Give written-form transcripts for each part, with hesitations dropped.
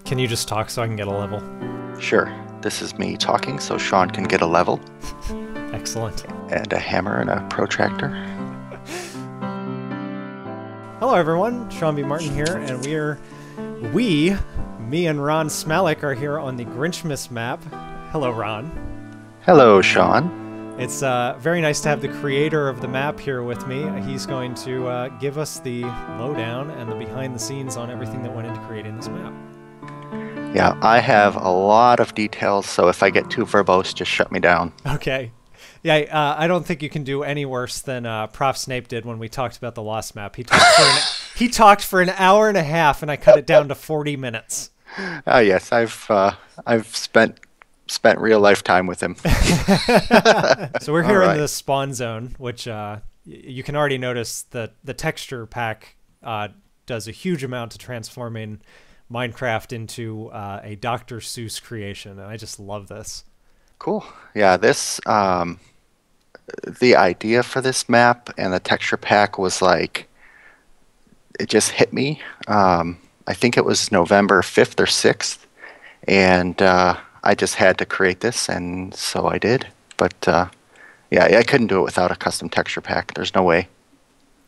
Can you just talk so I can get a level? Sure. This is me talking so Sean can get a level. Excellent. And a hammer and a protractor. Hello everyone, shawnvmartin here, and me and Ron Smalec are here on the Grinchmas map. Hello Ron. Hello Sean. It's very nice to have the creator of the map here with me. He's going to give us the lowdown and the behind the scenes on everything that went into creating this map. Yeah, I have a lot of details, so if I get too verbose, just shut me down. Okay. Yeah, I don't think you can do any worse than Prof. Snape did when we talked about the Lost map. He talked for an hour and a half, and I cut it down to 40 minutes. Yes, I've spent real life time with him. So we're here in the spawn zone, which you can already notice that the texture pack does a huge amount to transforming Minecraft into a Dr. Seuss creation, and I just love this. Cool. Yeah, this the idea for this map and the texture pack was like, it just hit me. I think it was November 5th or 6th, and I just had to create this, and so I did. But yeah, I couldn't do it without a custom texture pack. There's no way.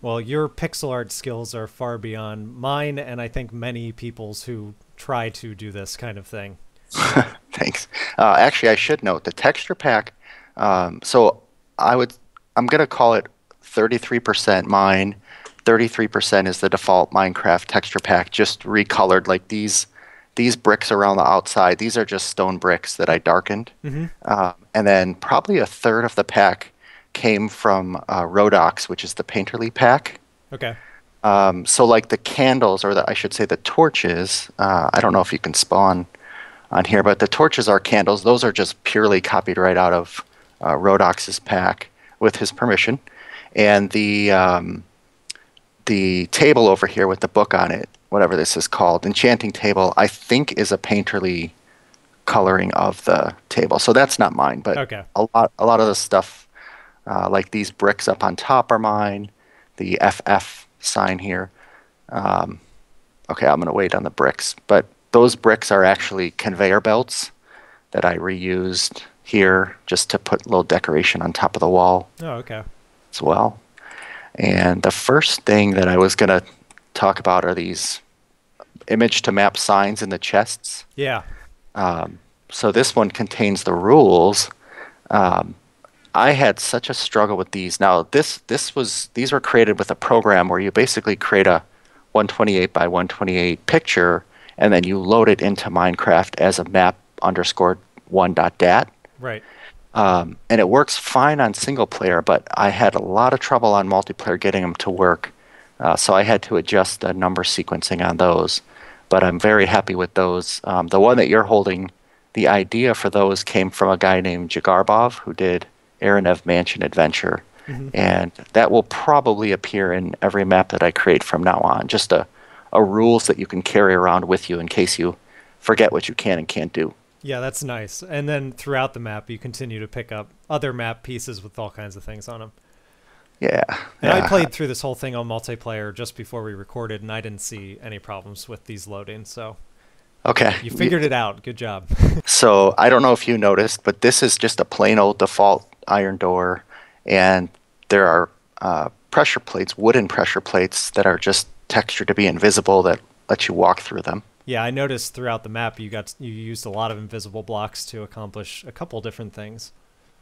Well, your pixel art skills are far beyond mine, and I think many people's who try to do this kind of thing. Thanks. Actually, I should note the texture pack. So I'm gonna call it 33% mine. 33% is the default Minecraft texture pack, just recolored. Like these bricks around the outside. These are just stone bricks that I darkened. Mm-hmm. And then probably a third of the pack came from Rhodox, which is the Painterly pack. Okay. So like the candles, or I should say the torches, I don't know if you can spawn on here, but the torches are candles. Those are just purely copied right out of Rhodox's pack with his permission. And the table over here with the book on it, whatever this is called, enchanting table, I think is a Painterly coloring of the table. So that's not mine, but okay. a lot of the stuff, like these bricks up on top are mine. The FF sign here. Okay, I'm going to wait on the bricks, but those bricks are actually conveyor belts that I reused here just to put a little decoration on top of the wall. Oh, okay. As well. And the first thing that I was going to talk about are these image to map signs in the chests. Yeah. So this one contains the rules. I had such a struggle with these. Now these were created with a program where you basically create a 128 by 128 picture, and then you load it into Minecraft as a map_1.dat. Right. And it works fine on single player, but I had a lot of trouble on multiplayer getting them to work. So I had to adjust the number sequencing on those. But I'm very happy with those. The one that you're holding, the idea for those came from a guy named Jagarbov who did Aranev Mansion Adventure. Mm-hmm. And that will probably appear in every map that I create from now on. Just a rules that you can carry around with you in case you forget what you can and can't do. Yeah, that's nice. And then throughout the map, you continue to pick up other map pieces with all kinds of things on them. Yeah. And I played through this whole thing on multiplayer just before we recorded, and I didn't see any problems with these loading. So okay, you figured it out. Good job. So I don't know if you noticed, but this is just a plain old default iron door, and there are pressure plates, wooden pressure plates that are just textured to be invisible that let you walk through them. Yeah, I noticed throughout the map you used a lot of invisible blocks to accomplish a couple different things.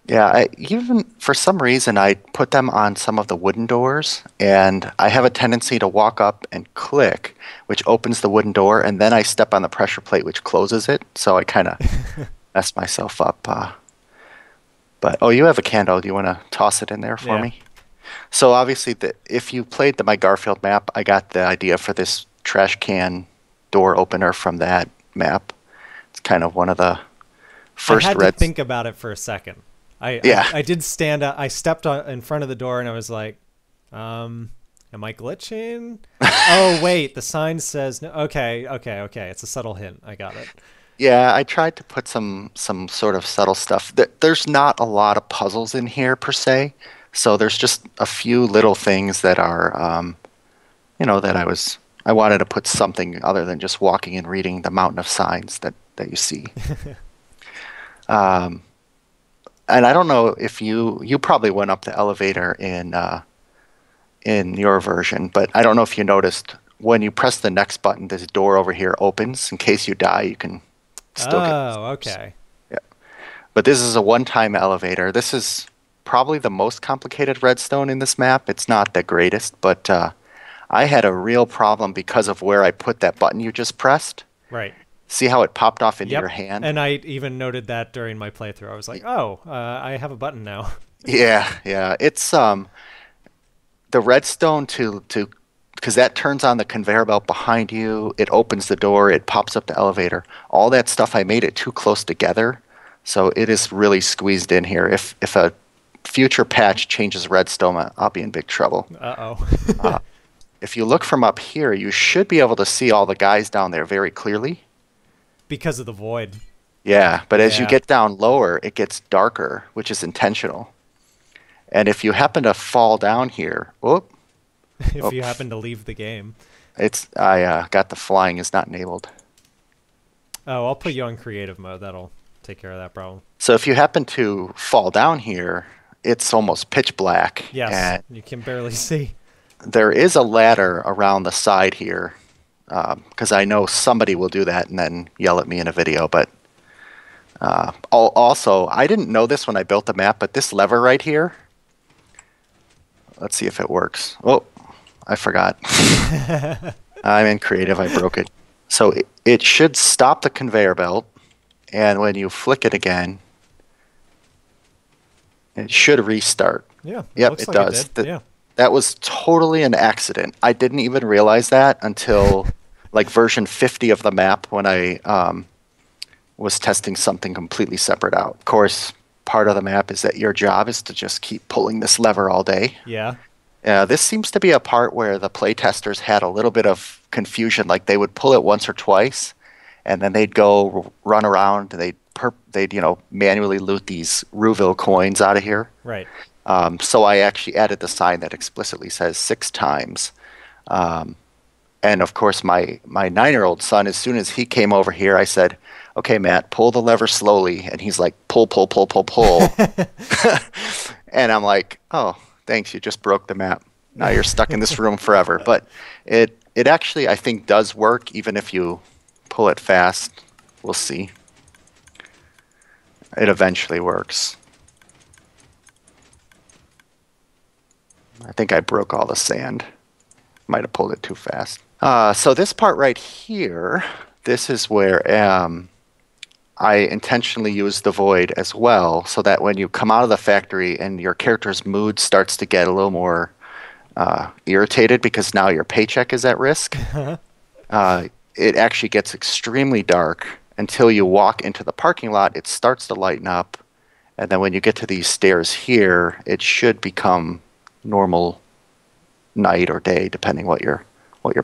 Yeah, even for some reason I put them on some of the wooden doors, and I have a tendency to walk up and click, which opens the wooden door, and then I step on the pressure plate, which closes it. So I kind of messed myself up. But oh, you have a candle. Do you want to toss it in there for me? So obviously, if you played my Garfield map, I got the idea for this trash can door opener from that map. It's kind of one of the first. I had to think about it for a second. I did stand up. I stepped in front of the door and I was like, am I glitching? Oh, wait, the sign says no. Okay. It's a subtle hint. I got it. Yeah, I tried to put some sort of subtle stuff. There's not a lot of puzzles in here per se. So there's just a few little things that are, that I was I wanted to put something other than just walking and reading the mountain of signs that you see. Um, and I don't know if you probably went up the elevator in your version, but I don't know if you noticed when you press the next button, this door over here opens. In case you die, you can still get. Oh, okay. Yeah. But this is a one-time elevator. This is probably the most complicated redstone in this map. It's not the greatest, but I had a real problem because of where I put that button you just pressed. Right. See how it popped off into your hand? And I even noted that during my playthrough. I was like, oh, I have a button now. Yeah. It's the redstone to because that turns on the conveyor belt behind you. It opens the door. It pops up the elevator. All that stuff, I made it too close together, so it is really squeezed in here. If a future patch changes redstone, I'll be in big trouble. Uh-oh. If you look from up here, you should be able to see all the guys down there very clearly. Because of the void. Yeah, but as you get down lower, it gets darker, which is intentional. And if you happen to fall down here, if you happen to leave the game. I got the flying is not enabled. Oh, I'll put you on creative mode. That'll take care of that problem. So if you happen to fall down here, it's almost pitch black. Yes, and you can barely see. there is a ladder around the side here, because I know somebody will do that and then yell at me in a video. But also, I didn't know this when I built the map, but this lever right here, let's see if it works. Oh, I forgot. I'm in creative. I broke it. So it should stop the conveyor belt, and when you flick it again, it should restart. Yeah. Yep, it does. Yeah. That was totally an accident. I didn't even realize that until like version 50 of the map when I was testing something completely separate out. Of course, part of the map is that your job is to just keep pulling this lever all day. Yeah. This seems to be a part where the playtesters had a little bit of confusion. Like they would pull it once or twice, and then they'd go run around. And they'd manually loot these Ruville coins out of here. Right. So I actually added the sign that explicitly says 6 times. And of course, my 9-year-old son, as soon as he came over here, I said, "Okay, Matt, pull the lever slowly." And he's like, "Pull, pull, pull, pull, pull." And I'm like, "Oh, thanks, you just broke the map. Now you're stuck in this room forever." But it actually, I think, does work even if you pull it fast. We'll see. It eventually works. I think I broke all the sand. Might have pulled it too fast. So this part right here, this is where I intentionally use the void as well, so that when you come out of the factory and your character's mood starts to get a little more irritated because now your paycheck is at risk, it actually gets extremely dark until you walk into the parking lot. It starts to lighten up, and then when you get to these stairs here, it should become normal night or day, depending what you're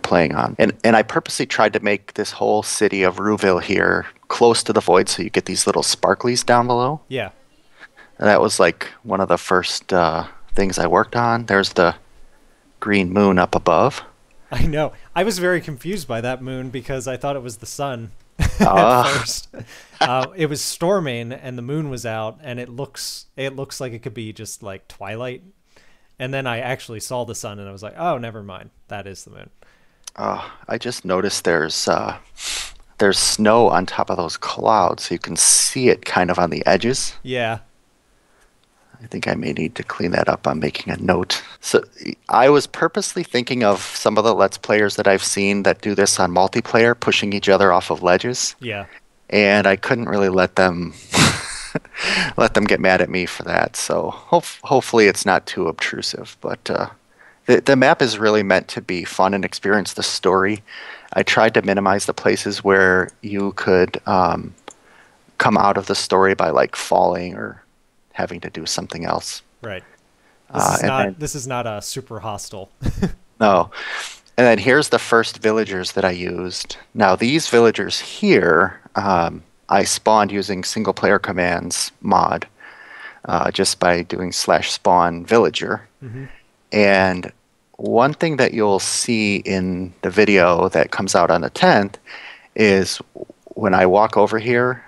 playing on. And I purposely tried to make this whole city of Ruville here close to the void, so you get these little sparklies down below. Yeah. And that was like one of the first things I worked on. There's the green moon up above. I know. I was very confused by that moon because I thought it was the sun at first. It was storming and the moon was out, and it looks like it could be just like twilight. And then I actually saw the sun, and I was like, "Oh, never mind. That is the moon." I just noticed there's snow on top of those clouds, so you can see it kind of on the edges. Yeah. I think I may need to clean that up. I'm making a note. So I was purposely thinking of some of the Let's Players that I've seen that do this on multiplayer, pushing each other off of ledges. Yeah. And I couldn't really let them get mad at me for that. So hopefully it's not too obtrusive. But the map is really meant to be fun and experience the story. I tried to minimize the places where you could come out of the story by like falling or having to do something else. Right. This is not a super hostile. No. And then here's the first villagers that I used. Now these villagers here, I spawned using single player commands mod, just by doing /spawn villager. Mm-hmm. And one thing that you'll see in the video that comes out on the 10th is when I walk over here,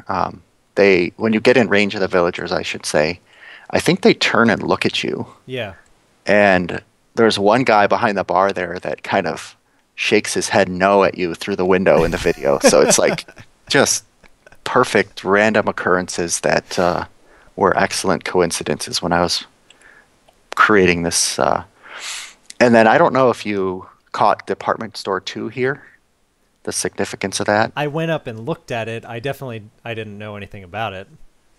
when you get in range of the villagers, I should say, I think they turn and look at you. Yeah. And there's one guy behind the bar there that kind of shakes his head no at you through the window in the video. So it's like just perfect random occurrences that were excellent coincidences when I was creating this. And then I don't know if you caught Department Store 2 here, the significance of that. I went up and looked at it. I didn't know anything about it.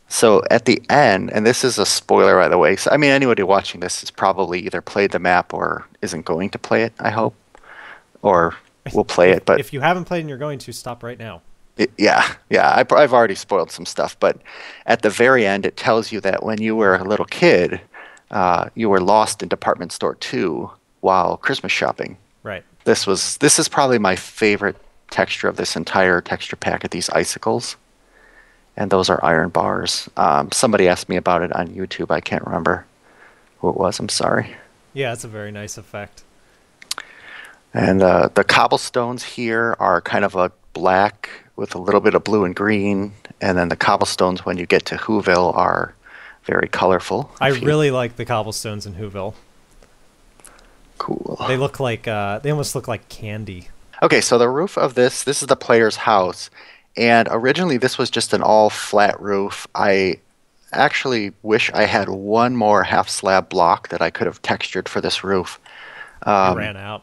So at the end, and this is a spoiler by the way, so I mean anybody watching this has probably either played the map or isn't going to play it, I hope, or will play it. But if you haven't played and you're going to, stop right now. Yeah, I've already spoiled some stuff, but at the very end it tells you that when you were a little kid, you were lost in Department Store 2 while Christmas shopping. Right. This is probably my favorite texture of this entire texture pack of these icicles. And those are iron bars. Somebody asked me about it on YouTube. I can't remember who it was. I'm sorry. Yeah, it's a very nice effect. And the cobblestones here are kind of a black with a little bit of blue and green. And then the cobblestones when you get to Whoville are very colorful. I really like the cobblestones in Whoville. Cool. They look like they almost look like candy. Okay, so the roof of this is the player's house. And originally this was just an all flat roof. I actually wish I had one more half slab block that I could have textured for this roof. I ran out.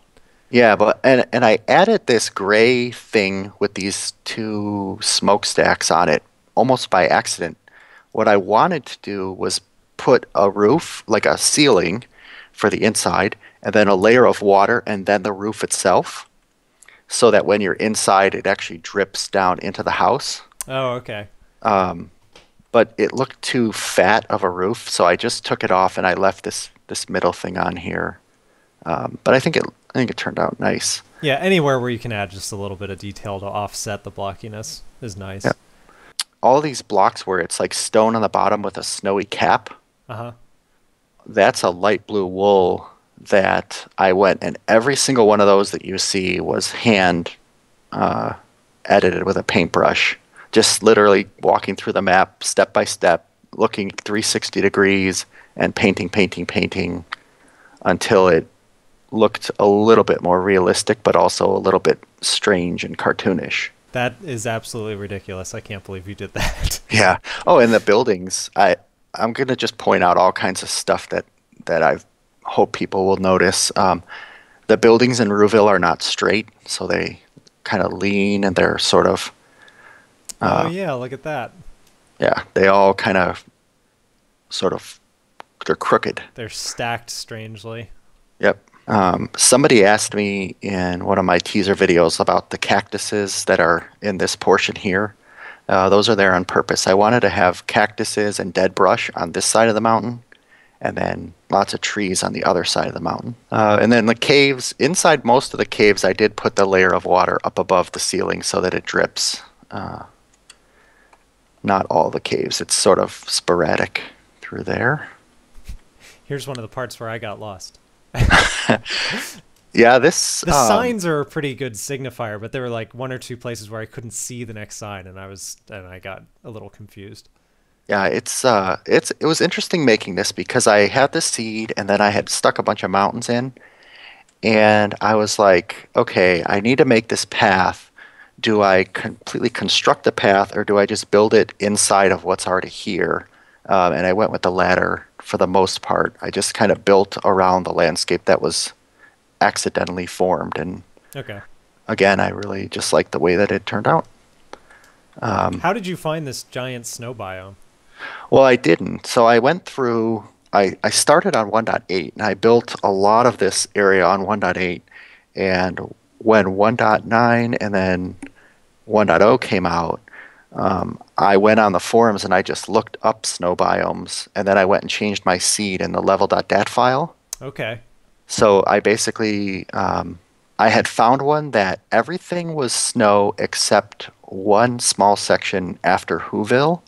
Yeah, but and I added this gray thing with these two smokestacks on it almost by accident. What I wanted to do was put a roof, like a ceiling for the inside, and then a layer of water and then the roof itself, so that when you're inside it actually drips down into the house. Oh, okay. But it looked too fat of a roof, so I just took it off and I left this middle thing on here. But I think it turned out nice. Yeah, anywhere where you can add just a little bit of detail to offset the blockiness is nice. Yeah. All these blocks where it's like stone on the bottom with a snowy cap. Uh-huh. That's a light blue wool that I went, and every single one of those that you see was hand edited with a paintbrush. Just literally walking through the map step by step, looking 360 degrees and painting until it looked a little bit more realistic, but also a little bit strange and cartoonish. That is absolutely ridiculous. I can't believe you did that. Yeah. Oh, and the buildings. I'm going to just point out all kinds of stuff that I hope people will notice. The buildings in Ruville are not straight, so they kind of lean and they're sort of... oh, yeah, look at that. Yeah, they all kind of sort of... They're crooked. They're stacked strangely. Yep. Somebody asked me in one of my teaser videos about the cactuses that are in this portion here. Those are there on purpose. I wanted to have cactuses and dead brush on this side of the mountain, and then lots of trees on the other side of the mountain. And then the caves, inside most of the caves, I did put the layer of water up above the ceiling so that it drips. Not all the caves. It's sort of sporadic through there. Here's one of the parts where I got lost. Yeah, the signs are a pretty good signifier, but there were like one or two places where I couldn't see the next sign, and I got a little confused. Yeah, it was interesting making this because I had the seed and then I had stuck a bunch of mountains in, and I was like, okay, I need to make this path. Do I completely construct the path, or do I just build it inside of what's already here? And I went with the latter for the most part. I just kind of built around the landscape that was accidentally formed, and okay. Again, I really just like the way that it turned out. How did you find this giant snow biome? Well, I didn't. So I went through, I started on 1.8, and I built a lot of this area on 1.8, and when 1.9 and then 1.0 came out, I went on the forums and I just looked up snow biomes, and then I went and changed my seed in the level.dat file. Okay. So I basically, I had found one that everything was snow except one small section after Whoville,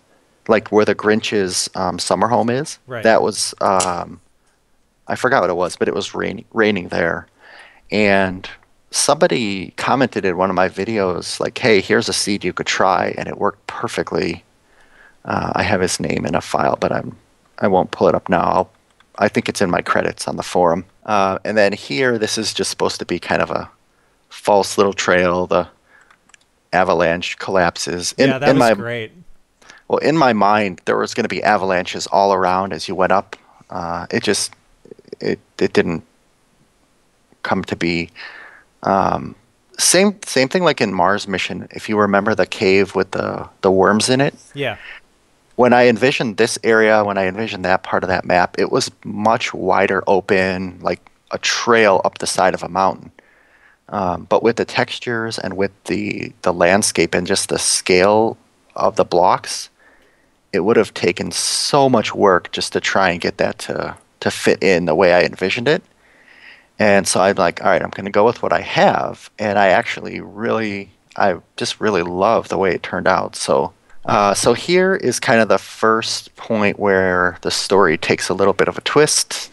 like where the Grinch's summer home is. Right. That was, I I forgot what it was, but it was raining there. And somebody commented in one of my videos, like, hey, here's a seed you could try, and it worked perfectly. I have his name in a file, but I won't pull it up now. I think it's in my credits on the forum. And then here, this is just supposed to be kind of a false little trail. The avalanche collapses. Yeah, that was great. Well, in my mind, there was going to be avalanches all around as you went up. It didn't come to be. Same thing like in Mars mission. If you remember the cave with the worms in it. Yeah. When I envisioned this area, when I envisioned that part of that map, it was much wider open, like a trail up the side of a mountain. But with the textures and with the landscape and just the scale of the blocks, it would have taken so much work just to try and get that to fit in the way I envisioned it. And so I'm like, all right, I'm going to go with what I have. And I just really love the way it turned out. So here is kind of the first point where the story takes a little bit of a twist.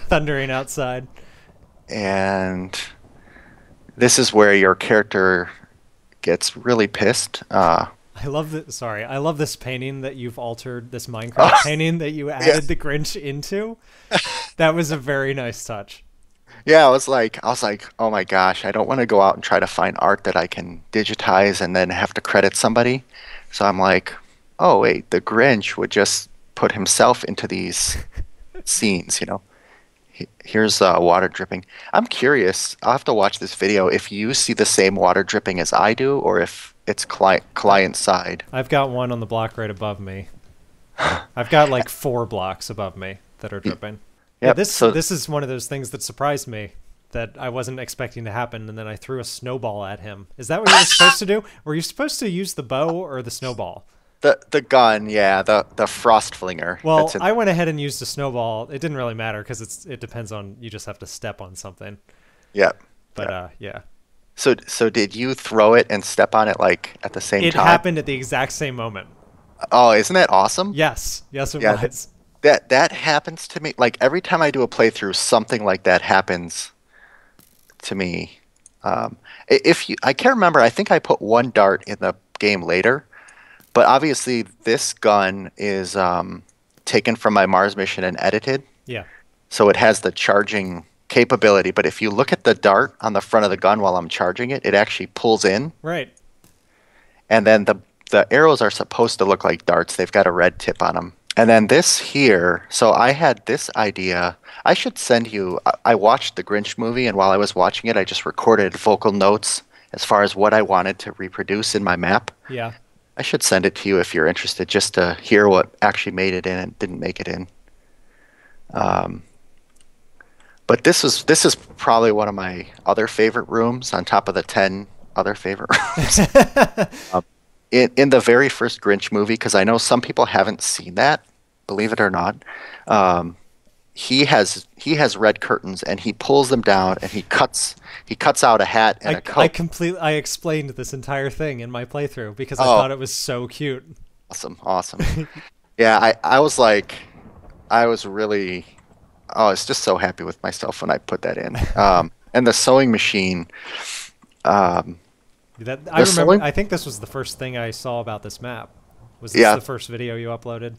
Thundering outside. And this is where your character gets really pissed. I love this painting that you've altered, this Minecraft painting that you added the Grinch into. That was a very nice touch. Yeah, I was like, oh my gosh, I don't want to go out and try to find art that I can digitize and then have to credit somebody. So I'm like, oh wait, the Grinch would just put himself into these scenes, you know. Here's water dripping. I'm curious. I'll have to watch this video if you see the same water dripping as I do, or if it's client side. I've got one on the block right above me. I've got like 4 blocks above me that are dripping. Yep. Yeah, this is one of those things that surprised me that I wasn't expecting to happen, and then I threw a snowball at him. Is that what you were supposed to do? Were you supposed to use the bow or the snowball? The gun, yeah, the Frost Flinger. Well, I went ahead and used the snowball. It didn't really matter because it depends on, you just have to step on something. Yep. But yeah. So did you throw it and step on it like at the same time? It happened at the exact same moment. Oh, isn't that awesome? Yes, it was. That happens to me. Like every time I do a playthrough, something like that happens to me. I can't remember. I think I put 1 dart in the game later. But obviously, this gun is taken from my Mars mission and edited. Yeah. So it has the charging capability. But if you look at the dart on the front of the gun while I'm charging it, it actually pulls in. Right. And then the arrows are supposed to look like darts. They've got a red tip on them. And then this here, so I had this idea. I should send you, I watched the Grinch movie, and while I was watching it, I just recorded vocal notes as far as what I wanted to reproduce in my map. Yeah. I should send it to you if you're interested, just to hear what actually made it in and didn't make it in. But this is probably one of my other favorite rooms on top of the 10 other favorite rooms. In the very first Grinch movie, because I know some people haven't seen that, believe it or not, he has red curtains and he pulls them down and he cuts out a hat and a coat. I explained this entire thing in my playthrough because I thought it was so cute. Awesome. Yeah, I was just so happy with myself when I put that in. And the sewing machine. I think this was the first thing I saw about this map. Was this the first video you uploaded?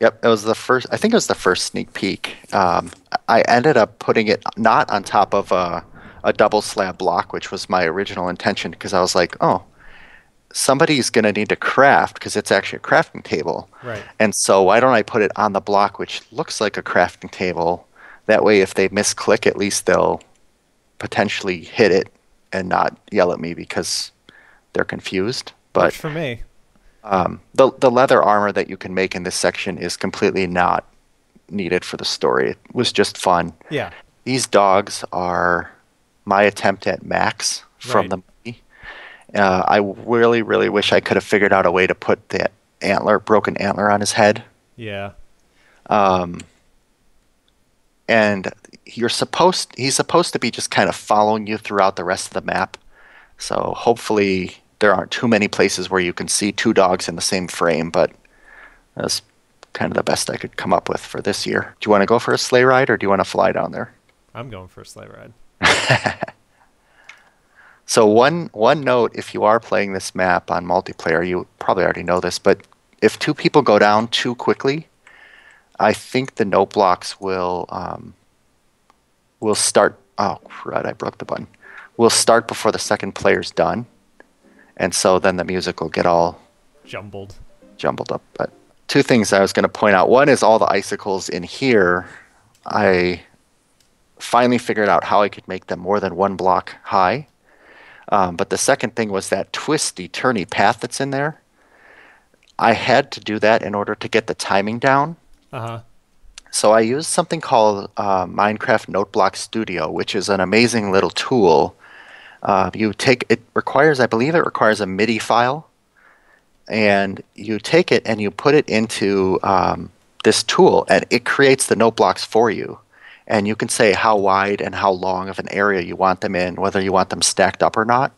Yep, it was the first. I think it was the first sneak peek. I ended up putting it not on top of a double slab block, which was my original intention, because I was like, oh, somebody's going to need to craft, because it's actually a crafting table. Right. And so why don't I put it on the block, which looks like a crafting table? That way, if they misclick, at least they'll potentially hit it and not yell at me because they're confused. But works for me. The leather armor that you can make in this section is completely not needed for the story. It was just fun. Yeah. These dogs are my attempt at Max from the movie. I really, really wish I could have figured out a way to put the broken antler on his head. Yeah. And he's supposed to be just kind of following you throughout the rest of the map. So hopefully there aren't too many places where you can see 2 dogs in the same frame, but that's kind of the best I could come up with for this year. Do you want to go for a sleigh ride or do you want to fly down there? I'm going for a sleigh ride. So one note, if you are playing this map on multiplayer, you probably already know this, but if two people go down too quickly, I think the note blocks will start. Oh crud! I broke the button. Will start before the second player's done, and so then the music will get all jumbled up. But two things I was going to point out. One is all the icicles in here. I finally figured out how I could make them more than one block high. But the second thing was that twisty, turny path that's in there. I had to do that in order to get the timing down. Uh-huh. So I used something called Minecraft Noteblock Studio, which is an amazing little tool. I believe it requires a MIDI file. And you take it and you put it into this tool, and it creates the note blocks for you. And you can say how wide and how long of an area you want them in, whether you want them stacked up or not.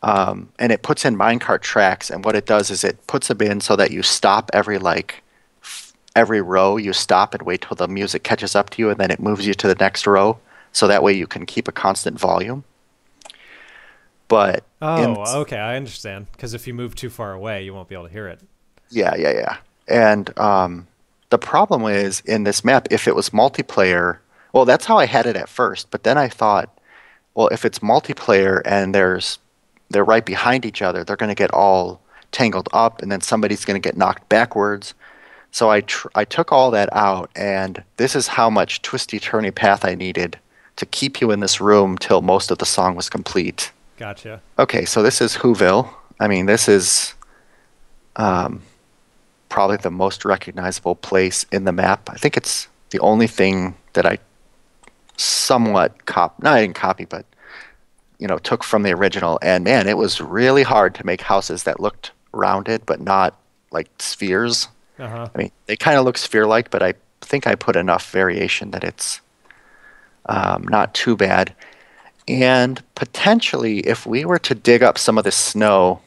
And it puts in minecart tracks, and what it does is it puts them in so that you stop every row. You stop and wait till the music catches up to you, and then it moves you to the next row. So that way you can keep a constant volume. But okay, I understand. Because if you move too far away, you won't be able to hear it. Yeah. And the problem is in this map, if it was multiplayer, well, that's how I had it at first. But then I thought, well, if it's multiplayer and they're right behind each other, they're going to get all tangled up, and then somebody's going to get knocked backwards. So I took all that out, and this is how much twisty, turny path I needed to keep you in this room till most of the song was complete. Gotcha. Okay, so this is Whoville. I mean, this is probably the most recognizable place in the map. I think it's the only thing that I somewhat I didn't copy, but took from the original. And man, it was really hard to make houses that looked rounded but not like spheres. Uh-huh. I mean, they kind of look sphere-like, but I think I put enough variation that it's not too bad. And potentially, if we were to dig up some of this snow,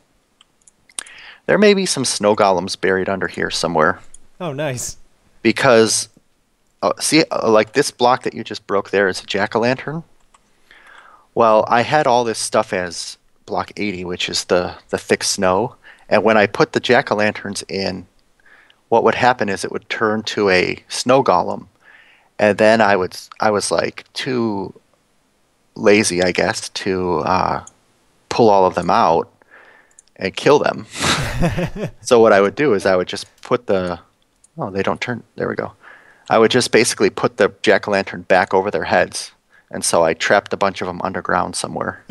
there may be some snow golems buried under here somewhere. Oh, nice. Because, like this block that you just broke there is a jack-o'-lantern. Well, I had all this stuff as block 80, which is the thick snow. And when I put the jack-o'-lanterns in, what would happen is it would turn to a snow golem. And then I was like too lazy, I guess, to pull all of them out and kill them. So what I would do is I would just put they don't turn. There we go. I would just basically put the jack-o'-lantern back over their heads. And so I trapped a bunch of them underground somewhere.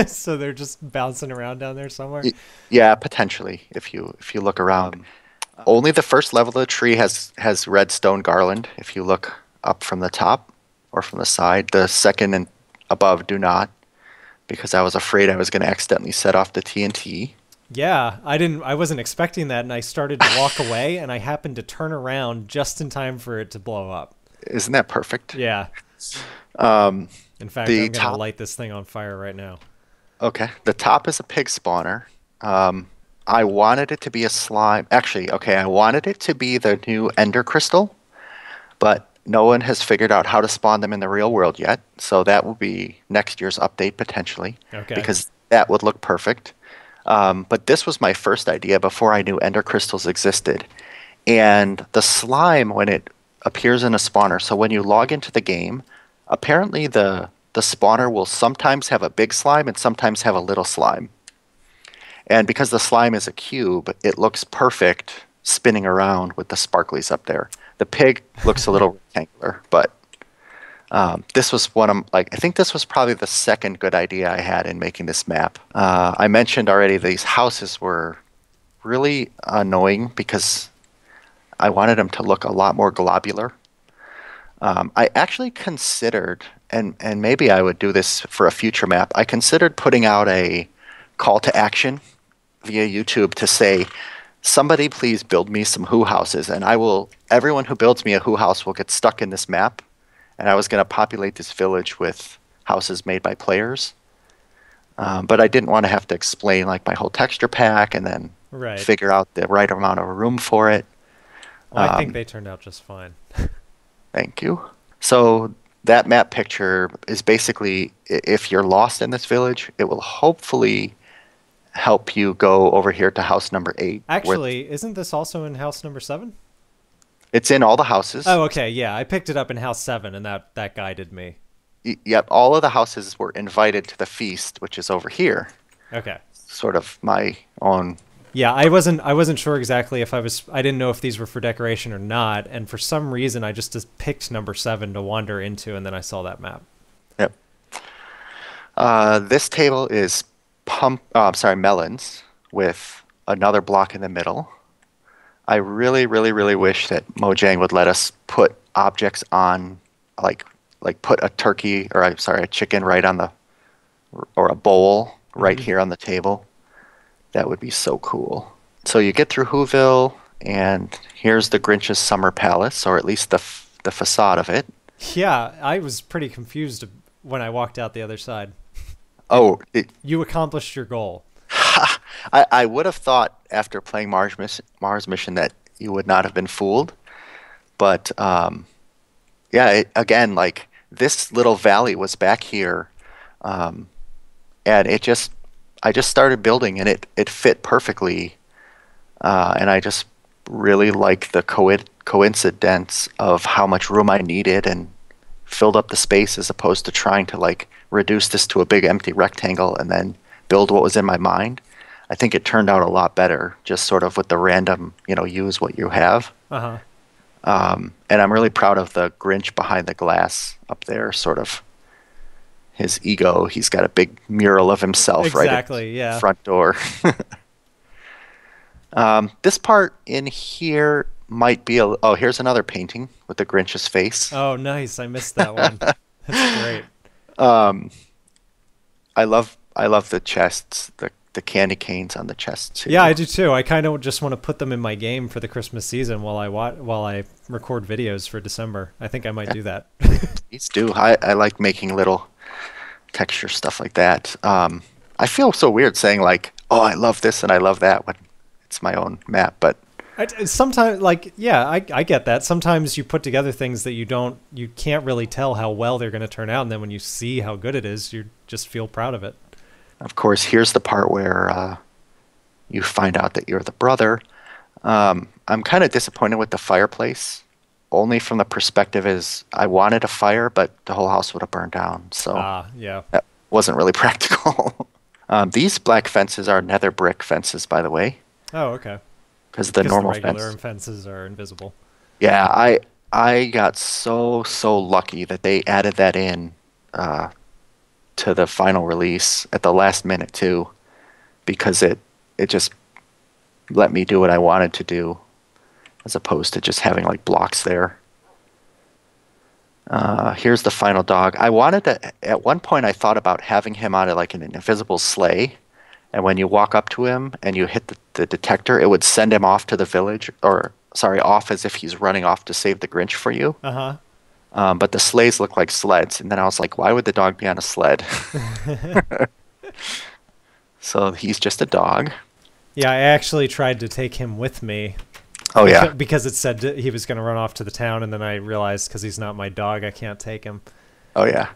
So they're just bouncing around down there somewhere? Yeah, potentially, if you look around. Only the first level of the tree has redstone garland, if you look up from the top or from the side. The second and above do not, because I was afraid I was going to accidentally set off the TNT. Yeah, I wasn't expecting that, and I started to walk away, and I happened to turn around just in time for it to blow up. Isn't that perfect? Yeah. In fact, I'm going to light this thing on fire right now. Okay. The top is a pig spawner. I wanted it to be a slime. Actually, okay, I wanted it to be the new ender crystal, but no one has figured out how to spawn them in the real world yet. So that will be next year's update potentially. Okay. Because that would look perfect. But this was my first idea before I knew ender crystals existed. And the slime, when it appears in a spawner, so when you log into the game, apparently the spawner will sometimes have a big slime and sometimes have a little slime. And because the slime is a cube, it looks perfect spinning around with the sparklies up there. The pig looks a little rectangular, but this was I think this was probably the second good idea I had in making this map. I mentioned already these houses were really annoying because I wanted them to look a lot more globular. I actually considered, and maybe I would do this for a future map, I considered putting out a call to action via YouTube to say, somebody please build me some Who houses, and everyone who builds me a Who house will get stuck in this map. And I was going to populate this village with houses made by players. But I didn't want to have to explain like my whole texture pack and then figure out the right amount of room for it. Well, I think they turned out just fine. Thank you. So that map picture is basically, if you're lost in this village, it will hopefully help you go over here to house number 8. Actually, isn't this also in house number 7? It's in all the houses. Oh, okay, yeah. I picked it up in house 7, and that guided me. Yep, all of the houses were invited to the feast, which is over here. Okay. Sort of my own. Yeah, I wasn't sure exactly if I didn't know if these were for decoration or not, and for some reason I just picked number 7 to wander into, and then I saw that map. Yep. This table is melons with another block in the middle. I really, really, really wish that Mojang would let us put objects on, like put a turkey, or a chicken right on or a bowl right here on the table. That would be so cool. So you get through Whoville, and here's the Grinch's summer palace, or at least the facade of it. Yeah, I was pretty confused when I walked out the other side. Oh, you accomplished your goal. I would have thought after playing Mars Mission that you would not have been fooled, but yeah, again, like this little valley was back here, and I just started building, and it fit perfectly, and I just really like the coincidence of how much room I needed and filled up the space, as opposed to trying to like reduce this to a big empty rectangle and then build what was in my mind. I think it turned out a lot better, just sort of with the random, use what you have. Uh-huh. And I'm really proud of the Grinch behind the glass up there, sort of his ego. He's got a big mural of himself right at the front door. This part in here might be oh, here's another painting with the Grinch's face. Oh, nice. I missed that one. That's great. I love the chests, the candy canes on the chests too. Yeah, I do too. I kind of just want to put them in my game for the Christmas season while I record videos for December. I think I might do that. Please do. I like making little texture stuff like that. I feel so weird saying like, oh, I love this and I love that when it's my own map, but sometimes, like, yeah, I get that. Sometimes you put together things that you can't really tell how well they're going to turn out, and then when you see how good it is, you just feel proud of it. Of course, here's the part where you find out that you're the brother. I'm kind of disappointed with the fireplace, only from the perspective is I wanted a fire, but the whole house would have burned down. So yeah, that wasn't really practical. These black fences are nether brick fences, by the way. Oh, okay. Because the normal regular fences are invisible. Yeah, I got so lucky that they added that in to the final release at the last minute too, because it just let me do what I wanted to do, as opposed to just having like blocks there. Here's the final dog. I wanted to. At one point, I thought about having him on like an invisible sleigh. And when you walk up to him and you hit the detector, it would send him off to the village, off as if he's running off to save the Grinch for you. Uh-huh. But the sleighs look like sleds. And then I was like, why would the dog be on a sled? So he's just a dog. Yeah, I actually tried to take him with me. Oh, yeah. Because it said he was going to run off to the town, and then I realized because he's not my dog, I can't take him. Oh, yeah.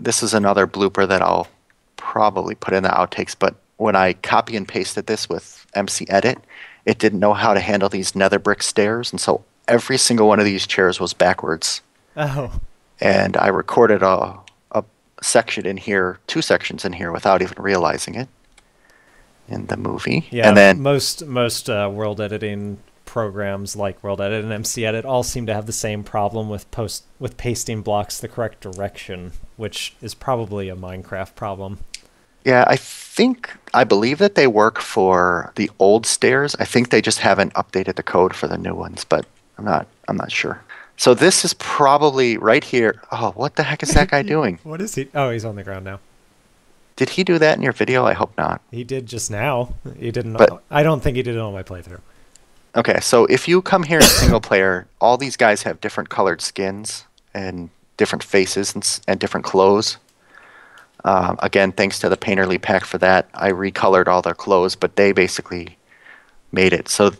This is another blooper that I'll probably put in the outtakes, but when I copy and pasted this with MC Edit, it didn't know how to handle these nether brick stairs, and so every single one of these chairs was backwards. Oh. And I recorded a section in here, 2 sections in here, without even realizing it in the movie. Yeah, and then most world editing programs like World Edit and MC Edit all seem to have the same problem with pasting blocks the correct direction, which is probably a Minecraft problem. Yeah, I believe that they work for the old stairs. I think they just haven't updated the code for the new ones, but I'm not sure. So this is probably right here. Oh, what the heck is that guy doing? What is he? Oh, he's on the ground now. Did he do that in your video? I hope not. He did just now. He didn't. But, I don't think he did it on my playthrough. Okay, so if you come here in single player, all these guys have different colored skins and different faces and different clothes. Again, thanks to the Painterly pack for that, I recolored all their clothes, but they basically made it. So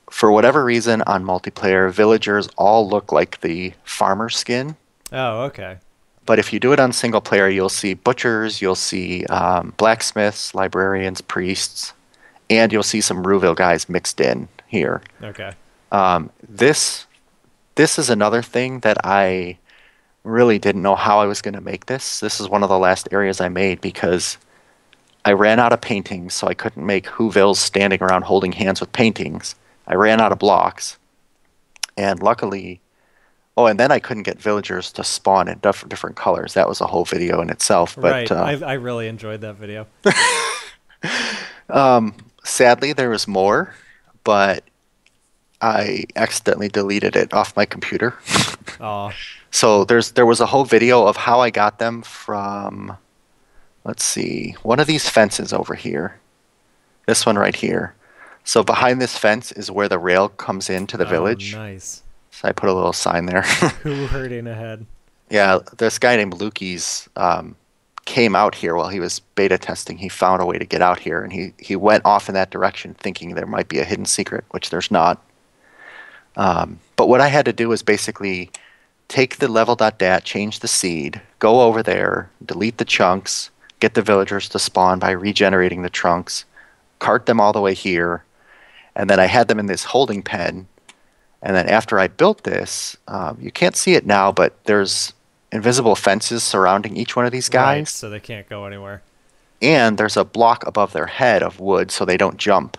for whatever reason on multiplayer, villagers all look like the farmer skin. Oh, okay. But if you do it on single player, you'll see butchers, you'll see blacksmiths, librarians, priests, and you'll see some Ruville guys mixed in here. Okay. This is another thing that I really didn't know how I was going to make this. This is one of the last areas I made because I ran out of paintings, so I couldn't make Whovilles standing around holding hands with paintings. I ran out of blocks, and luckily... Oh, and then I couldn't get villagers to spawn in different colors. That was a whole video in itself. But, right. I really enjoyed that video. Sadly, there was more, but I accidentally deleted it off my computer. Aw. So there was a whole video of how I got them from, let's see, one of these fences over here. This one right here. So behind this fence is where the rail comes into the village. Nice. So I put a little sign there. Who hurting ahead? Yeah, this guy named Lukey's came out here while he was beta testing. He found a way to get out here, and he went off in that direction thinking there might be a hidden secret, which there's not. But what I had to do was basically take the level.dat, change the seed, go over there, delete the chunks, get the villagers to spawn by regenerating the trunks, cart them all the way here, and then I had them in this holding pen. And then after I built this, you can't see it now, but there's invisible fences surrounding each one of these guys. Right, so they can't go anywhere. And there's a block above their head of wood so they don't jump.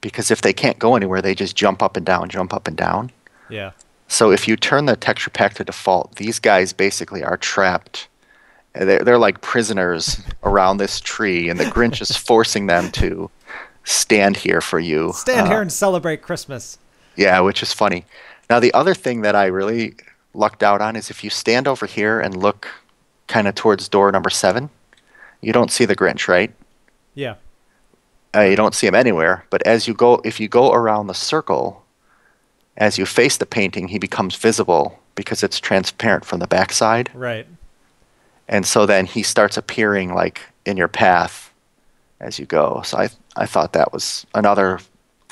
Because if they can't go anywhere, they just jump up and down, jump up and down. Yeah. So if you turn the texture pack to default, these guys basically are trapped. They're like prisoners around this tree, and the Grinch is forcing them to stand here for you. Stand here and celebrate Christmas. Yeah, which is funny. Now, the other thing that I really lucked out on is if you stand over here and look kind of towards door number 7, you don't see the Grinch, right? Yeah. You don't see him anywhere, but if you go around the circle, as you face the painting, he becomes visible because it's transparent from the backside. Right. And so then he starts appearing like in your path as you go. So I thought that was another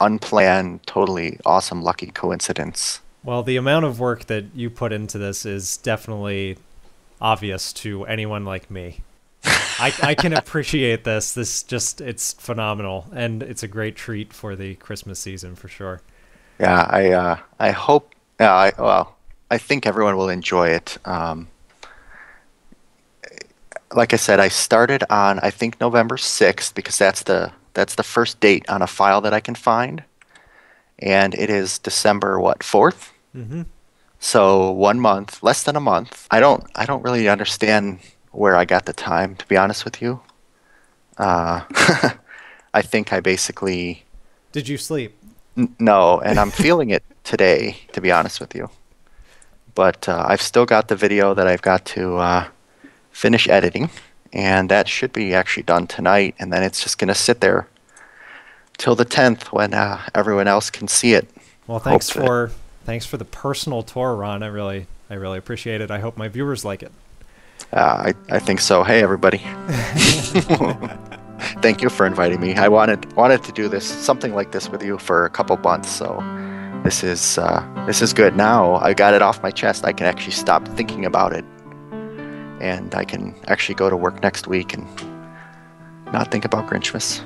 unplanned, totally awesome, lucky coincidence. Well, the amount of work that you put into this is definitely obvious to anyone like me. I can appreciate this. It's phenomenal, and it's a great treat for the Christmas season for sure. Yeah, I hope. I think everyone will enjoy it. Like I said, I started on I think November 6th because that's the first date on a file that I can find, and it is December 4th. Mm-hmm. So 1 month, less than a month. I don't really understand where I got the time, to be honest with you. I think I basically... Did you sleep? No, and I'm feeling it today, to be honest with you. But I've still got the video that I've got to finish editing, and that should be actually done tonight, and then it's just going to sit there till the 10th when everyone else can see it. Well, thanks for the personal tour, Ron. I really appreciate it. I hope my viewers like it. I think so. Hey, everybody. Thank you for inviting me. I wanted to do something like this with you for a couple months, so this is good. Now I got it off my chest. I can actually stop thinking about it, and I can actually go to work next week and not think about Grinchmas.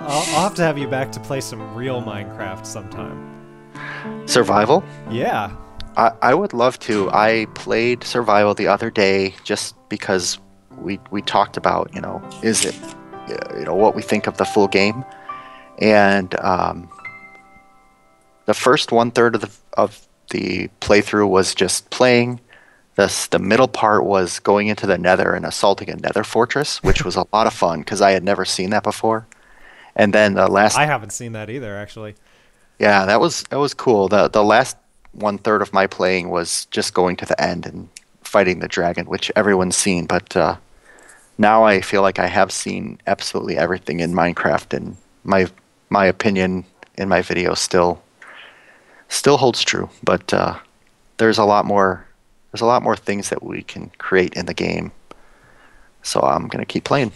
I'll have to have you back to play some real Minecraft sometime. Survival? Yeah. I would love to. I played Survival the other day just because we talked about, is it, what we think of the full game. And the first 1/3 of the playthrough was just playing. The middle part was going into the Nether and assaulting a Nether fortress, which was a lot of fun because I had never seen that before. And then the last... I haven't seen that either, actually. Yeah, that was cool. The last 1/3 of my playing was just going to the end and fighting the dragon, which everyone's seen. But now I feel like I have seen absolutely everything in Minecraft, and my opinion in my video still holds true. But there's a lot more things that we can create in the game. So I'm going to keep playing.